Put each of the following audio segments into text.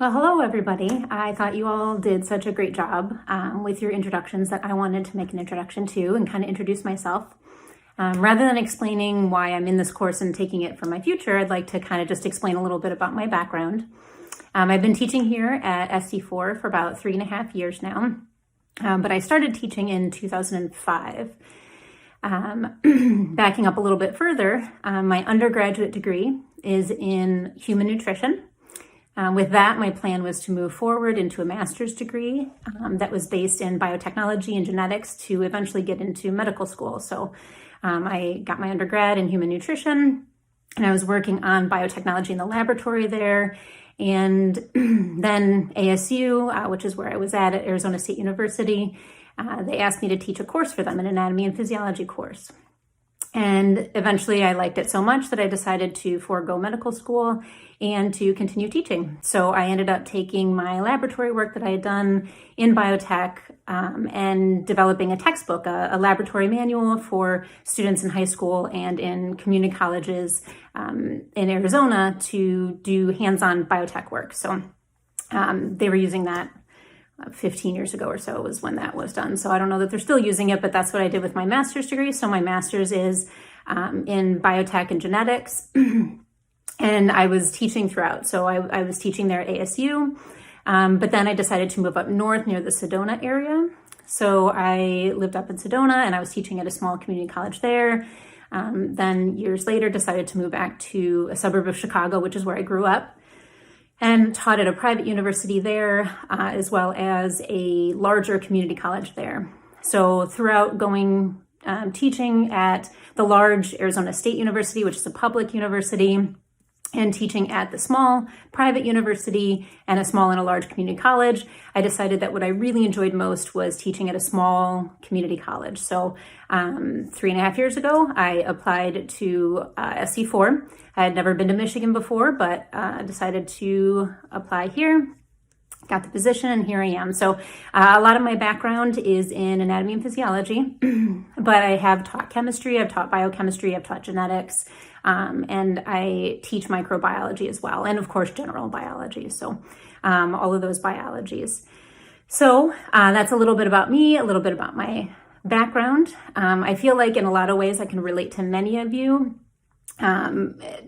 Well, hello everybody. I thought you all did such a great job with your introductions that I wanted to make an introduction to and kind of introduce myself. Rather than explaining why I'm in this course and taking it for my future, I'd like to kind of just explain a little bit about my background. I've been teaching here at SD4 for about 3.5 years now, but I started teaching in 2005. Backing up a little bit further, my undergraduate degree is in human nutrition. With that, my plan was to move forward into a master's degree that was based in biotechnology and genetics to eventually get into medical school. So I got my undergrad in human nutrition, and I was working on biotechnology in the laboratory there. And then ASU, which is where I was at Arizona State University, they asked me to teach a course for them, an anatomy and physiology course. And eventually I liked it so much that I decided to forego medical school and to continue teaching. So I ended up taking my laboratory work that I had done in biotech and developing a textbook, a laboratory manual for students in high school and in community colleges in Arizona to do hands-on biotech work. So they were using that 15 years ago or so was when that was done. So I don't know that they're still using it, but that's what I did with my master's degree. So my master's is in biotech and genetics, and I was teaching throughout. So I was teaching there at ASU, but then I decided to move up north near the Sedona area. So I lived up in Sedona and I was teaching at a small community college there. Then years later decided to move back to a suburb of Chicago, which is where I grew up, and taught at a private university there, as well as a larger community college there. So throughout going teaching at the large Arizona State University, which is a public university, and teaching at the small private university and a small and a large community college, I decided that what I really enjoyed most was teaching at a small community college. So 3.5 years ago, I applied to SC4. I had never been to Michigan before, but decided to apply here, got the position, and here I am. So a lot of my background is in anatomy and physiology, but I have taught chemistry, I've taught biochemistry, I've taught genetics, and I teach microbiology as well, and of course general biology. So all of those biologies. So that's a little bit about me, a little bit about my background. I feel like in a lot of ways I can relate to many of you.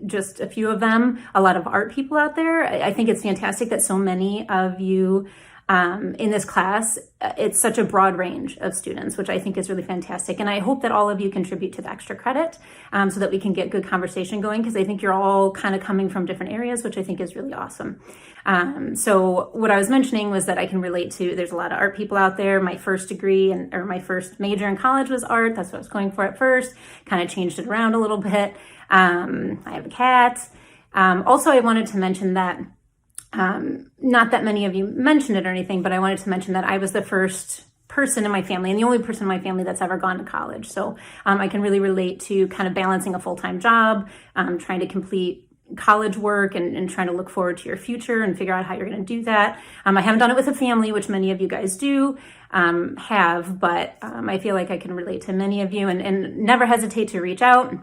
Just a few of them, a lot of art people out there. I think it's fantastic that so many of you in this class, it's such a broad range of students, which I think is really fantastic. And I hope that all of you contribute to the extra credit so that we can get good conversation going, because I think you're all kind of coming from different areas, which I think is really awesome. So what I was mentioning was that I can relate to, there's a lot of art people out there. My first degree or my first major in college was art. That's what I was going for at first, kind of changed it around a little bit. I have a cat. Also, I wanted to mention that, not that many of you mentioned it or anything, but I wanted to mention that I was the first person in my family and the only person in my family that's ever gone to college. So I can really relate to kind of balancing a full-time job, trying to complete college work and trying to look forward to your future and figure out how you're going to do that. I haven't done it with a family, which many of you guys do have, but I feel like I can relate to many of you, and never hesitate to reach out.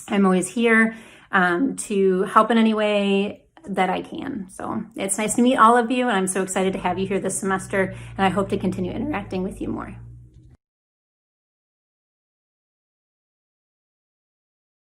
I'm always here to help in any way that I can. So it's nice to meet all of you, and I'm so excited to have you here this semester, and I hope to continue interacting with you more.